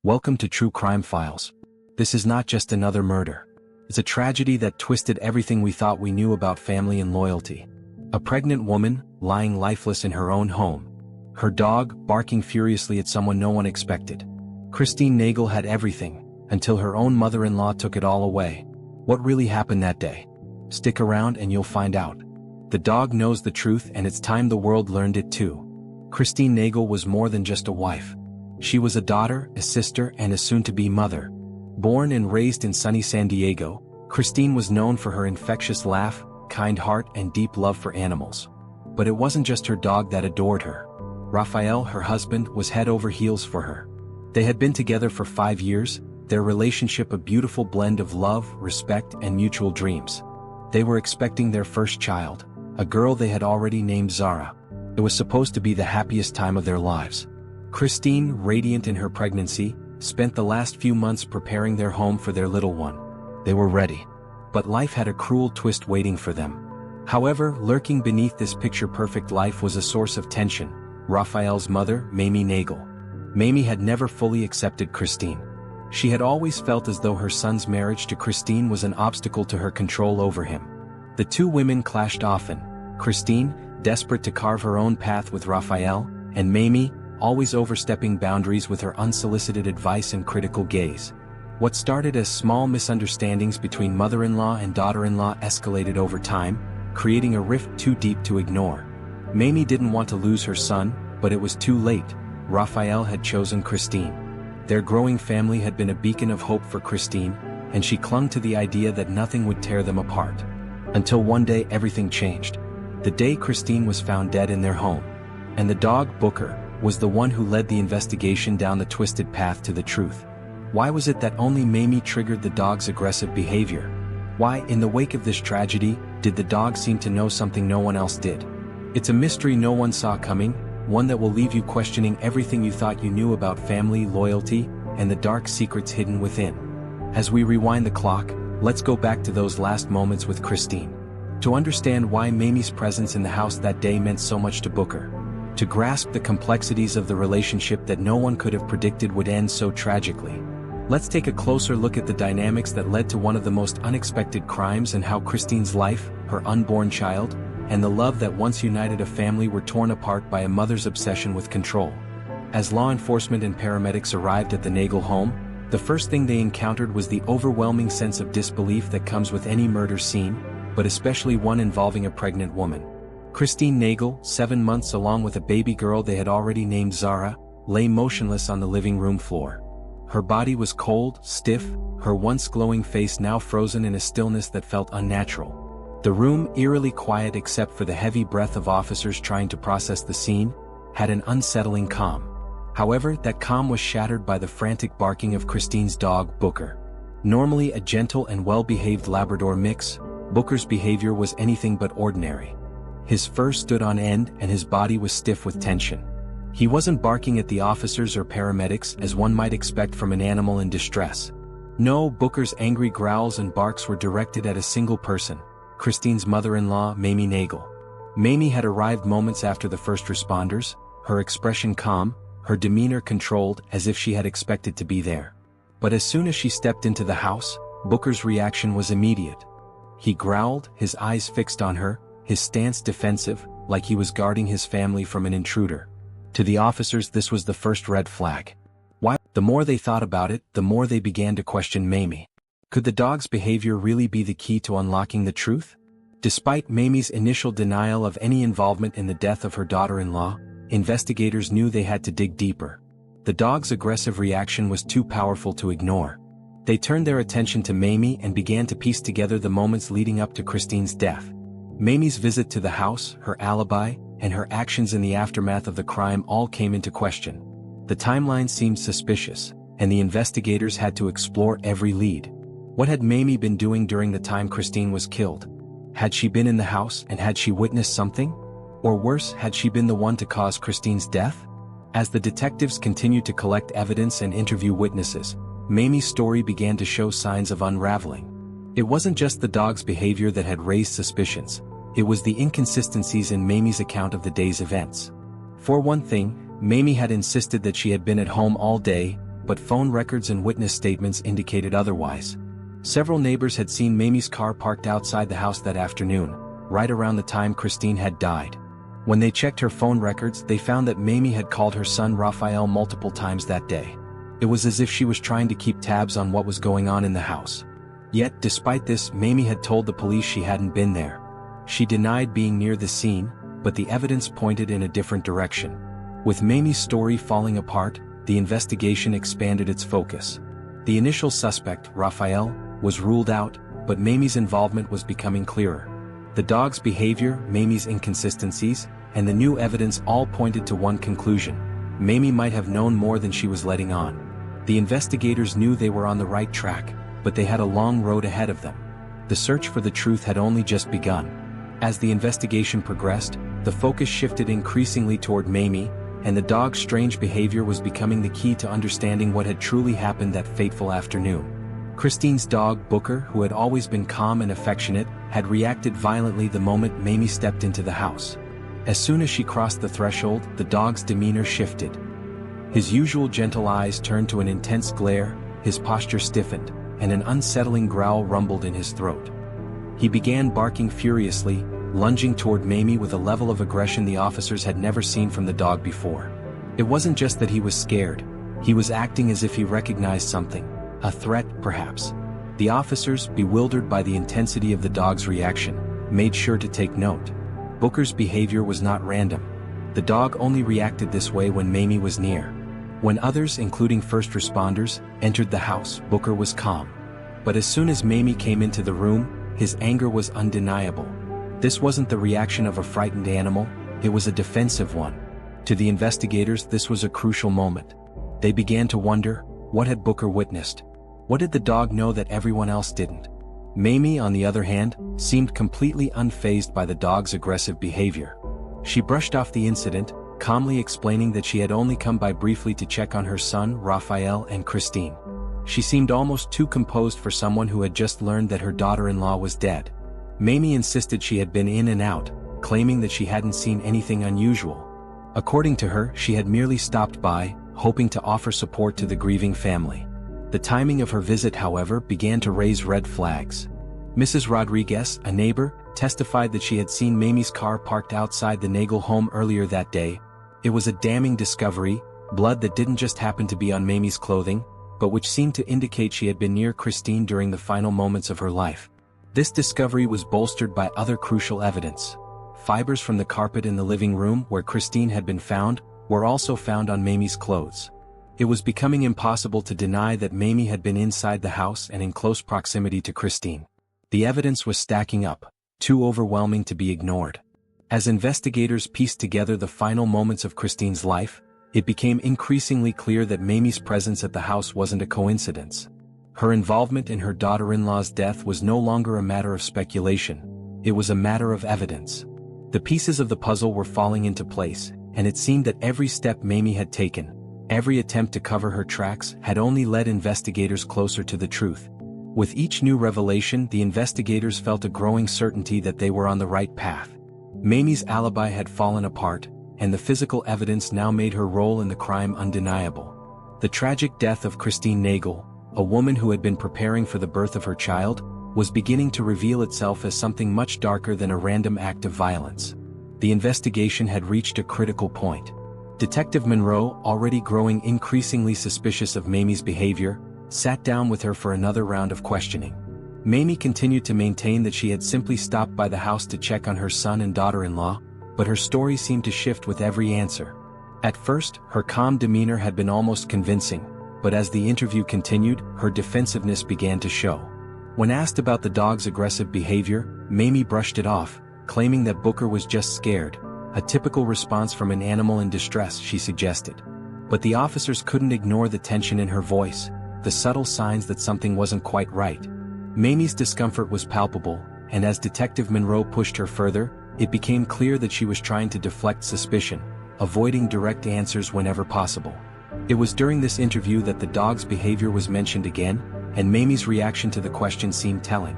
Welcome to True Crime Files. This is not just another murder. It's a tragedy that twisted everything we thought we knew about family and loyalty. A pregnant woman, lying lifeless in her own home. Her dog, barking furiously at someone no one expected. Cristine Nagel had everything, until her own mother-in-law took it all away. What really happened that day? Stick around and you'll find out. The dog knows the truth, and it's time the world learned it too. Cristine Nagel was more than just a wife. She was a daughter, a sister, and a soon-to-be mother. Born and raised in sunny San Diego, Cristine was known for her infectious laugh, kind heart, and deep love for animals. But it wasn't just her dog that adored her. Rafael, her husband, was head over heels for her. They had been together for 5 years, their relationship a beautiful blend of love, respect, and mutual dreams. They were expecting their first child, a girl they had already named Zara. It was supposed to be the happiest time of their lives. Cristine, radiant in her pregnancy, spent the last few months preparing their home for their little one. They were ready. But life had a cruel twist waiting for them. However, lurking beneath this picture-perfect life was a source of tension. Rafael's mother, Mamie Nagel. Mamie had never fully accepted Cristine. She had always felt as though her son's marriage to Cristine was an obstacle to her control over him. The two women clashed often. Cristine, desperate to carve her own path with Rafael, and Mamie, always overstepping boundaries with her unsolicited advice and critical gaze. What started as small misunderstandings between mother-in-law and daughter-in-law escalated over time, creating a rift too deep to ignore. Mamie didn't want to lose her son, but it was too late. Rafael had chosen Cristine. Their growing family had been a beacon of hope for Cristine, and she clung to the idea that nothing would tear them apart. Until one day everything changed. The day Cristine was found dead in their home. And the dog, Booker, was the one who led the investigation down the twisted path to the truth. Why was it that only Mamie triggered the dog's aggressive behavior? Why, in the wake of this tragedy, did the dog seem to know something no one else did? It's a mystery no one saw coming, one that will leave you questioning everything you thought you knew about family, loyalty, and the dark secrets hidden within. As we rewind the clock, let's go back to those last moments with Cristine. To understand why Mamie's presence in the house that day meant so much to Booker. To grasp the complexities of the relationship that no one could have predicted would end so tragically. Let's take a closer look at the dynamics that led to one of the most unexpected crimes, and how Cristine's life, her unborn child, and the love that once united a family were torn apart by a mother's obsession with control. As law enforcement and paramedics arrived at the Nagel home, the first thing they encountered was the overwhelming sense of disbelief that comes with any murder scene, but especially one involving a pregnant woman. Cristine Nagel, 7 months along with a baby girl they had already named Zara, lay motionless on the living room floor. Her body was cold, stiff, her once glowing face now frozen in a stillness that felt unnatural. The room, eerily quiet except for the heavy breath of officers trying to process the scene, had an unsettling calm. However, that calm was shattered by the frantic barking of Cristine's dog, Booker. Normally a gentle and well-behaved Labrador mix, Booker's behavior was anything but ordinary. His fur stood on end and his body was stiff with tension. He wasn't barking at the officers or paramedics as one might expect from an animal in distress. No, Booker's angry growls and barks were directed at a single person, Cristine's mother-in-law, Mamie Nagel. Mamie had arrived moments after the first responders, her expression calm, her demeanor controlled, as if she had expected to be there. But as soon as she stepped into the house, Booker's reaction was immediate. He growled, his eyes fixed on her, his stance defensive, like he was guarding his family from an intruder. To the officers, this was the first red flag. Why? The more they thought about it, the more they began to question Mamie. Could the dog's behavior really be the key to unlocking the truth? Despite Mamie's initial denial of any involvement in the death of her daughter-in-law, investigators knew they had to dig deeper. The dog's aggressive reaction was too powerful to ignore. They turned their attention to Mamie and began to piece together the moments leading up to Cristine's death. Mamie's visit to the house, her alibi, and her actions in the aftermath of the crime all came into question. The timeline seemed suspicious, and the investigators had to explore every lead. What had Mamie been doing during the time Cristine was killed? Had she been in the house and had she witnessed something? Or worse, had she been the one to cause Cristine's death? As the detectives continued to collect evidence and interview witnesses, Mamie's story began to show signs of unraveling. It wasn't just the dog's behavior that had raised suspicions, it was the inconsistencies in Mamie's account of the day's events. For one thing, Mamie had insisted that she had been at home all day, but phone records and witness statements indicated otherwise. Several neighbors had seen Mamie's car parked outside the house that afternoon, right around the time Cristine had died. When they checked her phone records, they found that Mamie had called her son Raphael multiple times that day. It was as if she was trying to keep tabs on what was going on in the house. Yet, despite this, Mamie had told the police she hadn't been there. She denied being near the scene, but the evidence pointed in a different direction. With Mamie's story falling apart, the investigation expanded its focus. The initial suspect, Raphael, was ruled out, but Mamie's involvement was becoming clearer. The dog's behavior, Mamie's inconsistencies, and the new evidence all pointed to one conclusion: Mamie might have known more than she was letting on. The investigators knew they were on the right track, but they had a long road ahead of them. The search for the truth had only just begun. As the investigation progressed, the focus shifted increasingly toward Mamie, and the dog's strange behavior was becoming the key to understanding what had truly happened that fateful afternoon. Cristine's dog, Booker, who had always been calm and affectionate, had reacted violently the moment Mamie stepped into the house. As soon as she crossed the threshold, the dog's demeanor shifted. His usual gentle eyes turned to an intense glare, his posture stiffened, and an unsettling growl rumbled in his throat. He began barking furiously, lunging toward Mamie with a level of aggression the officers had never seen from the dog before. It wasn't just that he was scared, he was acting as if he recognized something, a threat perhaps. The officers, bewildered by the intensity of the dog's reaction, made sure to take note. Booker's behavior was not random. The dog only reacted this way when Mamie was near. When others, including first responders, entered the house, Booker was calm. But as soon as Mamie came into the room, his anger was undeniable. This wasn't the reaction of a frightened animal, it was a defensive one. To the investigators, this was a crucial moment. They began to wonder, what had Booker witnessed? What did the dog know that everyone else didn't? Mamie, on the other hand, seemed completely unfazed by the dog's aggressive behavior. She brushed off the incident, calmly explaining that she had only come by briefly to check on her son, Raphael, and Cristine. She seemed almost too composed for someone who had just learned that her daughter-in-law was dead. Mamie insisted she had been in and out, claiming that she hadn't seen anything unusual. According to her, she had merely stopped by, hoping to offer support to the grieving family. The timing of her visit, however, began to raise red flags. Mrs. Rodriguez, a neighbor, testified that she had seen Mamie's car parked outside the Nagel home earlier that day. It was a damning discovery, blood that didn't just happen to be on Mamie's clothing, but which seemed to indicate she had been near Cristine during the final moments of her life. This discovery was bolstered by other crucial evidence. Fibers from the carpet in the living room where Cristine had been found were also found on Mamie's clothes. It was becoming impossible to deny that Mamie had been inside the house and in close proximity to Cristine. The evidence was stacking up, too overwhelming to be ignored. As investigators pieced together the final moments of Cristine's life, it became increasingly clear that Mamie's presence at the house wasn't a coincidence. Her involvement in her daughter-in-law's death was no longer a matter of speculation, it was a matter of evidence. The pieces of the puzzle were falling into place, and it seemed that every step Mamie had taken, every attempt to cover her tracks, had only led investigators closer to the truth. With each new revelation, the investigators felt a growing certainty that they were on the right path. Mamie's alibi had fallen apart, and the physical evidence now made her role in the crime undeniable. The tragic death of Cristine Nagel, a woman who had been preparing for the birth of her child, was beginning to reveal itself as something much darker than a random act of violence. The investigation had reached a critical point. Detective Monroe, already growing increasingly suspicious of Mamie's behavior, sat down with her for another round of questioning. Mamie continued to maintain that she had simply stopped by the house to check on her son and daughter-in-law, but her story seemed to shift with every answer. At first, her calm demeanor had been almost convincing, but as the interview continued, her defensiveness began to show. When asked about the dog's aggressive behavior, Mamie brushed it off, claiming that Booker was just scared, a typical response from an animal in distress, she suggested. But the officers couldn't ignore the tension in her voice, the subtle signs that something wasn't quite right. Mamie's discomfort was palpable, and as Detective Monroe pushed her further, it became clear that she was trying to deflect suspicion, avoiding direct answers whenever possible. It was during this interview that the dog's behavior was mentioned again, and Mamie's reaction to the question seemed telling.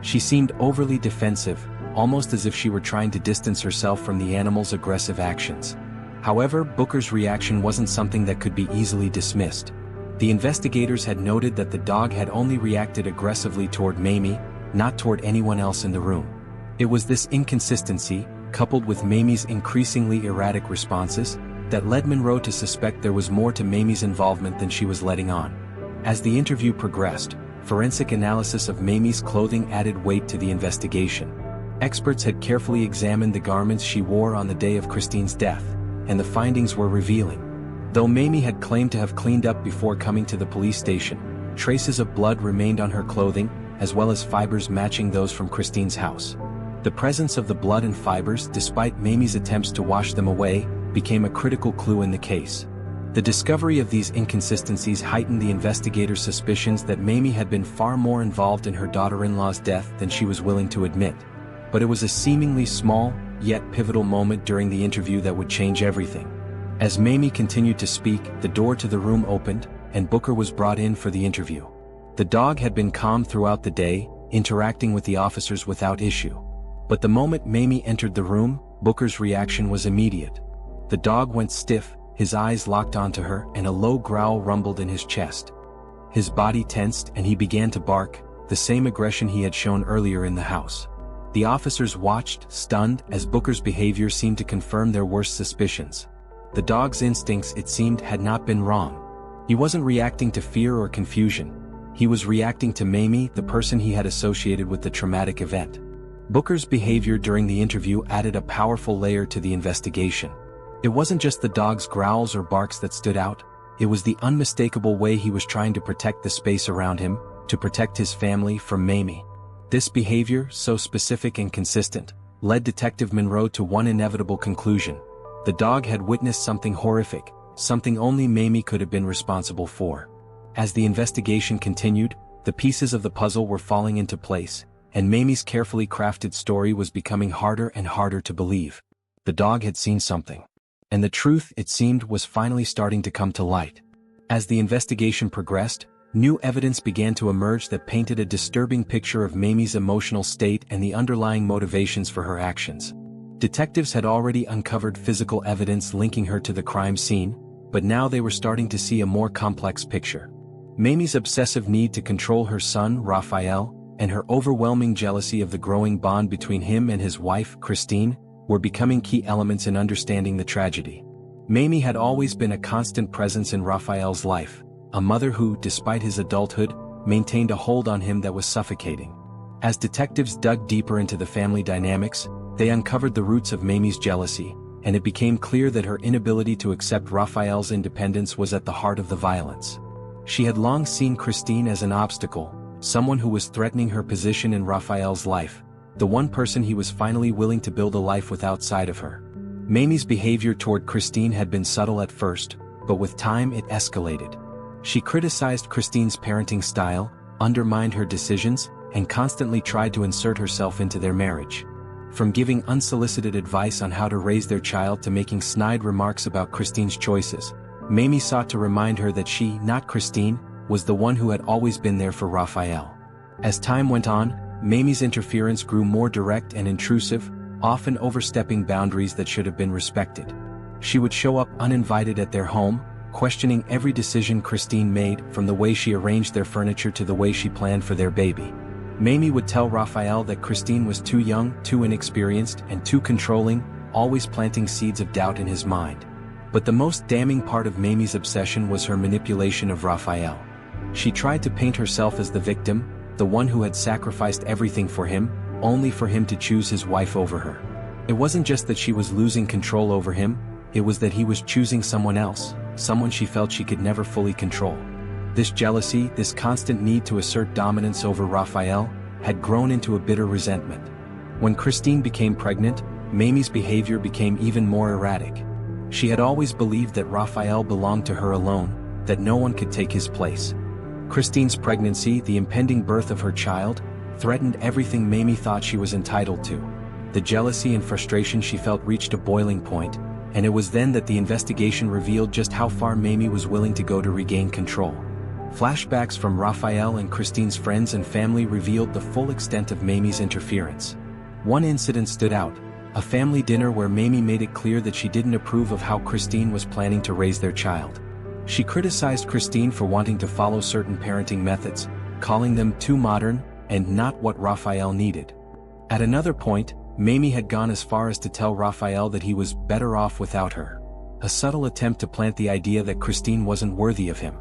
She seemed overly defensive, almost as if she were trying to distance herself from the animal's aggressive actions. However, Booker's reaction wasn't something that could be easily dismissed. The investigators had noted that the dog had only reacted aggressively toward Mamie, not toward anyone else in the room. It was this inconsistency, coupled with Mamie's increasingly erratic responses, that led Monroe to suspect there was more to Mamie's involvement than she was letting on. As the interview progressed, forensic analysis of Mamie's clothing added weight to the investigation. Experts had carefully examined the garments she wore on the day of Cristine's death, and the findings were revealing. Though Mamie had claimed to have cleaned up before coming to the police station, traces of blood remained on her clothing, as well as fibers matching those from Cristine's house. The presence of the blood and fibers, despite Mamie's attempts to wash them away, became a critical clue in the case. The discovery of these inconsistencies heightened the investigators' suspicions that Mamie had been far more involved in her daughter-in-law's death than she was willing to admit. But it was a seemingly small, yet pivotal moment during the interview that would change everything. As Mamie continued to speak, the door to the room opened, and Booker was brought in for the interview. The dog had been calm throughout the day, interacting with the officers without issue. But the moment Mamie entered the room, Booker's reaction was immediate. The dog went stiff, his eyes locked onto her, and a low growl rumbled in his chest. His body tensed and he began to bark, the same aggression he had shown earlier in the house. The officers watched, stunned, as Booker's behavior seemed to confirm their worst suspicions. The dog's instincts, it seemed, had not been wrong. He wasn't reacting to fear or confusion. He was reacting to Mamie, the person he had associated with the traumatic event. Booker's behavior during the interview added a powerful layer to the investigation. It wasn't just the dog's growls or barks that stood out, it was the unmistakable way he was trying to protect the space around him, to protect his family from Mamie. This behavior, so specific and consistent, led Detective Monroe to one inevitable conclusion. The dog had witnessed something horrific, something only Mamie could have been responsible for. As the investigation continued, the pieces of the puzzle were falling into place, and Mamie's carefully crafted story was becoming harder and harder to believe. The dog had seen something. And the truth, it seemed, was finally starting to come to light. As the investigation progressed, new evidence began to emerge that painted a disturbing picture of Mamie's emotional state and the underlying motivations for her actions. Detectives had already uncovered physical evidence linking her to the crime scene, but now they were starting to see a more complex picture. Mamie's obsessive need to control her son, Raphael, and her overwhelming jealousy of the growing bond between him and his wife, Cristine, were becoming key elements in understanding the tragedy. Mamie had always been a constant presence in Raphael's life, a mother who, despite his adulthood, maintained a hold on him that was suffocating. As detectives dug deeper into the family dynamics, they uncovered the roots of Mamie's jealousy, and it became clear that her inability to accept Raphael's independence was at the heart of the violence. She had long seen Cristine as an obstacle, someone who was threatening her position in Raphael's life, the one person he was finally willing to build a life with outside of her. Mamie's behavior toward Cristine had been subtle at first, but with time it escalated. She criticized Cristine's parenting style, undermined her decisions, and constantly tried to insert herself into their marriage. From giving unsolicited advice on how to raise their child to making snide remarks about Cristine's choices, Mamie sought to remind her that she, not Cristine, was the one who had always been there for Raphael. As time went on, Mamie's interference grew more direct and intrusive, often overstepping boundaries that should have been respected. She would show up uninvited at their home, questioning every decision Cristine made, from the way she arranged their furniture to the way she planned for their baby. Mamie would tell Raphael that Cristine was too young, too inexperienced, and too controlling, always planting seeds of doubt in his mind. But the most damning part of Mamie's obsession was her manipulation of Raphael. She tried to paint herself as the victim, the one who had sacrificed everything for him, only for him to choose his wife over her. It wasn't just that she was losing control over him, it was that he was choosing someone else, someone she felt she could never fully control. This jealousy, this constant need to assert dominance over Raphael, had grown into a bitter resentment. When Cristine became pregnant, Mamie's behavior became even more erratic. She had always believed that Raphael belonged to her alone, that no one could take his place. Cristine's pregnancy, the impending birth of her child, threatened everything Mamie thought she was entitled to. The jealousy and frustration she felt reached a boiling point, and it was then that the investigation revealed just how far Mamie was willing to go to regain control. Flashbacks from Raphael and Cristine's friends and family revealed the full extent of Mamie's interference. One incident stood out, a family dinner where Mamie made it clear that she didn't approve of how Cristine was planning to raise their child. She criticized Cristine for wanting to follow certain parenting methods, calling them too modern and not what Raphael needed. At another point, Mamie had gone as far as to tell Raphael that he was better off without her. A subtle attempt to plant the idea that Cristine wasn't worthy of him.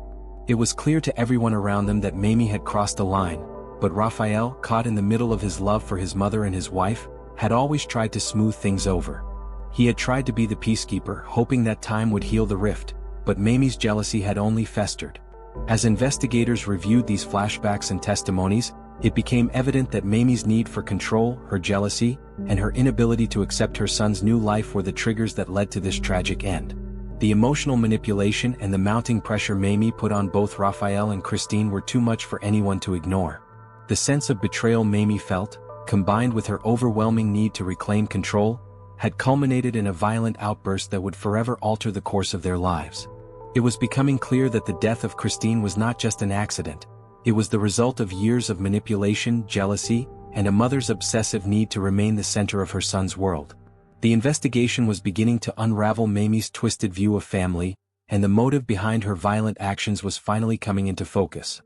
It was clear to everyone around them that Mamie had crossed a line, but Raphael, caught in the middle of his love for his mother and his wife, had always tried to smooth things over. He had tried to be the peacekeeper, hoping that time would heal the rift, but Mamie's jealousy had only festered. As investigators reviewed these flashbacks and testimonies, it became evident that Mamie's need for control, her jealousy, and her inability to accept her son's new life were the triggers that led to this tragic end. The emotional manipulation and the mounting pressure Mamie put on both Raphael and Cristine were too much for anyone to ignore. The sense of betrayal Mamie felt, combined with her overwhelming need to reclaim control, had culminated in a violent outburst that would forever alter the course of their lives. It was becoming clear that the death of Cristine was not just an accident. It was the result of years of manipulation, jealousy, and a mother's obsessive need to remain the center of her son's world. The investigation was beginning to unravel Mamie's twisted view of family, and the motive behind her violent actions was finally coming into focus.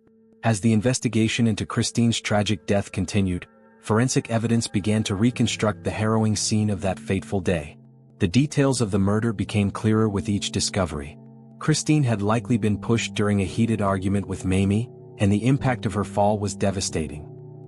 As the investigation into Cristine's tragic death continued, forensic evidence began to reconstruct the harrowing scene of that fateful day. The details of the murder became clearer with each discovery. Cristine had likely been pushed during a heated argument with Mamie, and the impact of her fall was devastating.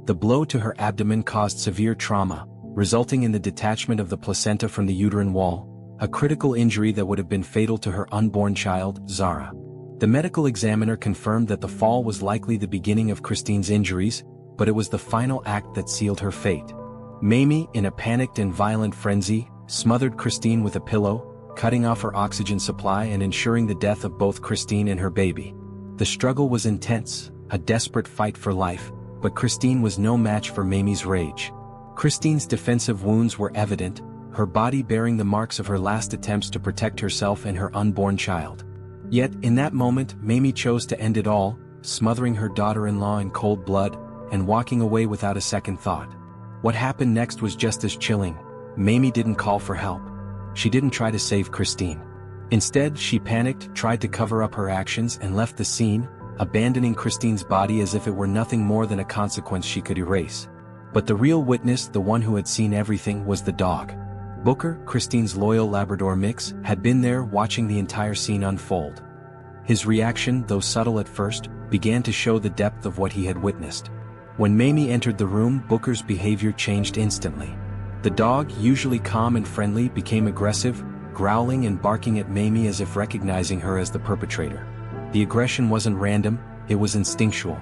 The blow to her abdomen caused severe trauma, resulting in the detachment of the placenta from the uterine wall, a critical injury that would have been fatal to her unborn child, Zara. The medical examiner confirmed that the fall was likely the beginning of Cristine's injuries, but it was the final act that sealed her fate. Mamie, in a panicked and violent frenzy, smothered Cristine with a pillow, cutting off her oxygen supply and ensuring the death of both Cristine and her baby. The struggle was intense, a desperate fight for life, but Cristine was no match for Mamie's rage. Cristine's defensive wounds were evident, her body bearing the marks of her last attempts to protect herself and her unborn child. Yet, in that moment, Mamie chose to end it all, smothering her daughter-in-law in cold blood, and walking away without a second thought. What happened next was just as chilling. Mamie didn't call for help. She didn't try to save Cristine. Instead, she panicked, tried to cover up her actions, and left the scene, abandoning Cristine's body as if it were nothing more than a consequence she could erase. But the real witness, the one who had seen everything, was the dog. Booker, Cristine's loyal Labrador mix, had been there watching the entire scene unfold. His reaction, though subtle at first, began to show the depth of what he had witnessed. When Mamie entered the room, Booker's behavior changed instantly. The dog, usually calm and friendly, became aggressive, growling and barking at Mamie as if recognizing her as the perpetrator. The aggression wasn't random, it was instinctual.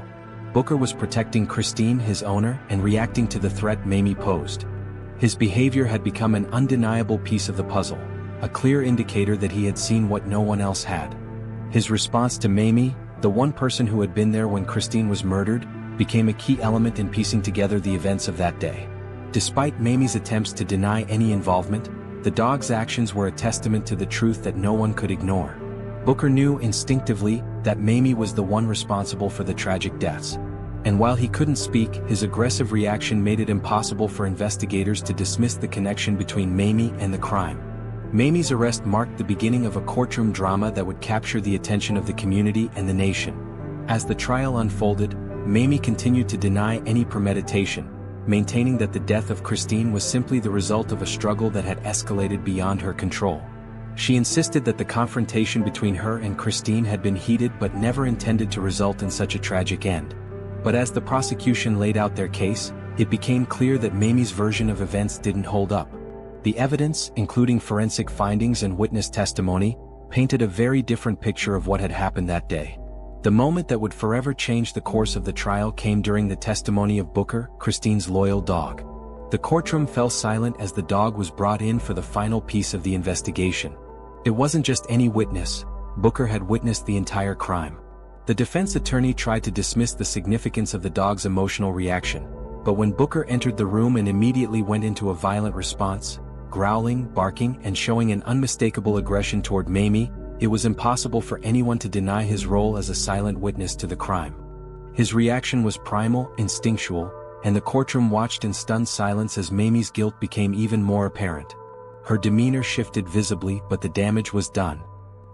Booker was protecting Cristine, his owner, and reacting to the threat Mamie posed. His behavior had become an undeniable piece of the puzzle, a clear indicator that he had seen what no one else had. His response to Mamie, the one person who had been there when Cristine was murdered, became a key element in piecing together the events of that day. Despite Mamie's attempts to deny any involvement, the dog's actions were a testament to the truth that no one could ignore. Booker knew instinctively that Mamie was the one responsible for the tragic deaths. And while he couldn't speak, his aggressive reaction made it impossible for investigators to dismiss the connection between Mamie and the crime. Mamie's arrest marked the beginning of a courtroom drama that would capture the attention of the community and the nation. As the trial unfolded, Mamie continued to deny any premeditation, maintaining that the death of Cristine was simply the result of a struggle that had escalated beyond her control. She insisted that the confrontation between her and Cristine had been heated but never intended to result in such a tragic end. But as the prosecution laid out their case, it became clear that Mamie's version of events didn't hold up. The evidence, including forensic findings and witness testimony, painted a very different picture of what had happened that day. The moment that would forever change the course of the trial came during the testimony of Booker, Cristine's loyal dog. The courtroom fell silent as the dog was brought in for the final piece of the investigation. It wasn't just any witness. Booker had witnessed the entire crime. The defense attorney tried to dismiss the significance of the dog's emotional reaction, but when Booker entered the room and immediately went into a violent response, growling, barking, and showing an unmistakable aggression toward Mamie, it was impossible for anyone to deny his role as a silent witness to the crime. His reaction was primal, instinctual, and the courtroom watched in stunned silence as Mamie's guilt became even more apparent. Her demeanor shifted visibly, but the damage was done.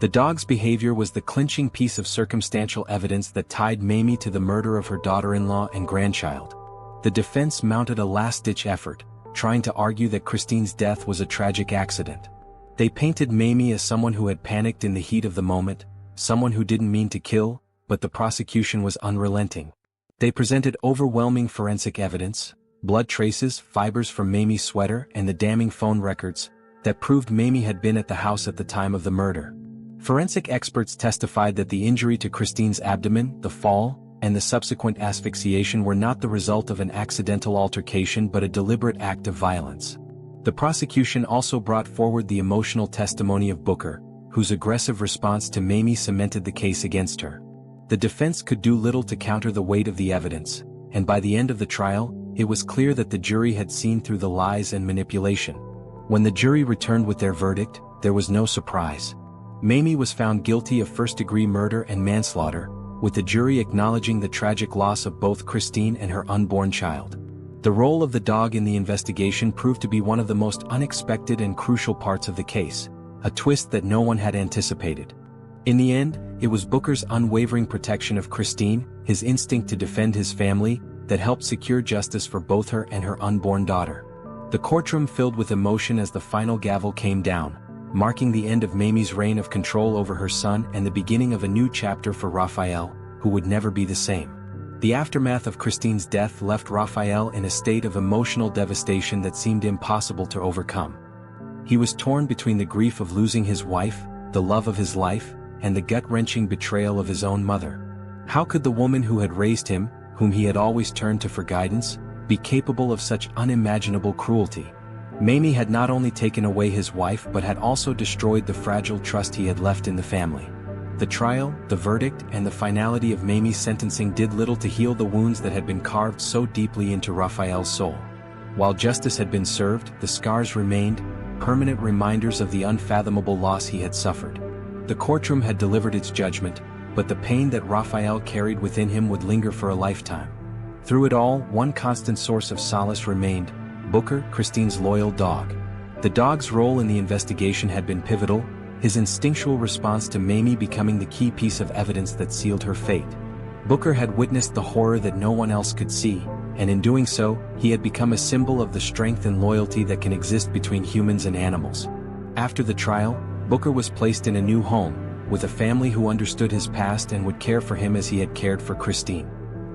The dog's behavior was the clinching piece of circumstantial evidence that tied Mamie to the murder of her daughter-in-law and grandchild. The defense mounted a last-ditch effort, trying to argue that Cristine's death was a tragic accident. They painted Mamie as someone who had panicked in the heat of the moment, someone who didn't mean to kill, but the prosecution was unrelenting. They presented overwhelming forensic evidence, blood traces, fibers from Mamie's sweater, and the damning phone records that proved Mamie had been at the house at the time of the murder. Forensic experts testified that the injury to Cristine's abdomen, the fall, and the subsequent asphyxiation were not the result of an accidental altercation but a deliberate act of violence. The prosecution also brought forward the emotional testimony of Booker, whose aggressive response to Mamie cemented the case against her. The defense could do little to counter the weight of the evidence, and by the end of the trial, it was clear that the jury had seen through the lies and manipulation. When the jury returned with their verdict, there was no surprise. Mamie was found guilty of first-degree murder and manslaughter, with the jury acknowledging the tragic loss of both Cristine and her unborn child. The role of the dog in the investigation proved to be one of the most unexpected and crucial parts of the case, a twist that no one had anticipated. In the end, it was Booker's unwavering protection of Cristine, his instinct to defend his family, that helped secure justice for both her and her unborn daughter. The courtroom filled with emotion as the final gavel came down, marking the end of Mamie's reign of control over her son and the beginning of a new chapter for Raphael, who would never be the same. The aftermath of Cristine's death left Raphael in a state of emotional devastation that seemed impossible to overcome. He was torn between the grief of losing his wife, the love of his life, and the gut-wrenching betrayal of his own mother. How could the woman who had raised him, whom he had always turned to for guidance, be capable of such unimaginable cruelty? Mamie had not only taken away his wife but had also destroyed the fragile trust he had left in the family. The trial, the verdict, and the finality of Mamie's sentencing did little to heal the wounds that had been carved so deeply into Raphael's soul. While justice had been served, the scars remained, permanent reminders of the unfathomable loss he had suffered. The courtroom had delivered its judgment, but the pain that Raphael carried within him would linger for a lifetime. Through it all, one constant source of solace remained: Booker, Cristine's loyal dog. The dog's role in the investigation had been pivotal, his instinctual response to Mamie becoming the key piece of evidence that sealed her fate. Booker had witnessed the horror that no one else could see, and in doing so, he had become a symbol of the strength and loyalty that can exist between humans and animals. After the trial, Booker was placed in a new home, with a family who understood his past and would care for him as he had cared for Cristine.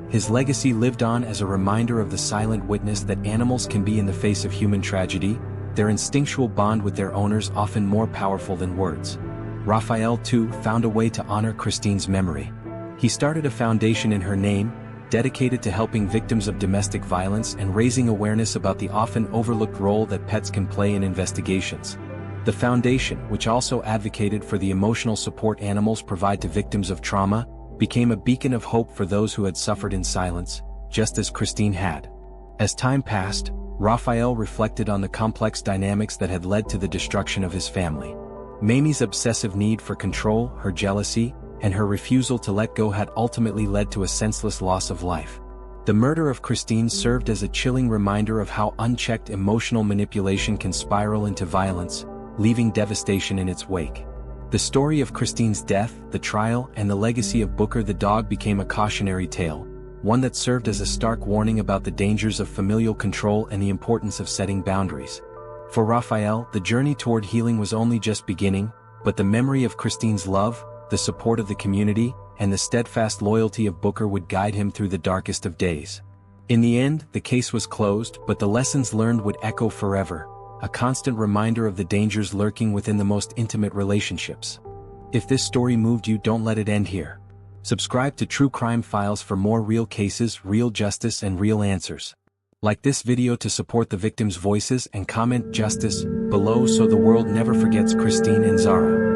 His legacy lived on as a reminder of the silent witness that animals can be in the face of human tragedy, their instinctual bond with their owners often more powerful than words. Raphael, too, found a way to honor Cristine's memory. He started a foundation in her name, dedicated to helping victims of domestic violence and raising awareness about the often overlooked role that pets can play in investigations. The foundation, which also advocated for the emotional support animals provide to victims of trauma, became a beacon of hope for those who had suffered in silence, just as Cristine had. As time passed, Raphael reflected on the complex dynamics that had led to the destruction of his family. Mamie's obsessive need for control, her jealousy, and her refusal to let go had ultimately led to a senseless loss of life. The murder of Cristine served as a chilling reminder of how unchecked emotional manipulation can spiral into violence, leaving devastation in its wake. The story of Cristine's death, the trial, and the legacy of Booker the dog became a cautionary tale, one that served as a stark warning about the dangers of familial control and the importance of setting boundaries. For Raphael, the journey toward healing was only just beginning, but the memory of Cristine's love, the support of the community, and the steadfast loyalty of Booker would guide him through the darkest of days. In the end, the case was closed, but the lessons learned would echo forever, a constant reminder of the dangers lurking within the most intimate relationships. If this story moved you, don't let it end here. Subscribe to True Crime Files for more real cases, real justice, and real answers. Like this video to support the victims' voices and comment justice below so the world never forgets Cristine and Zara.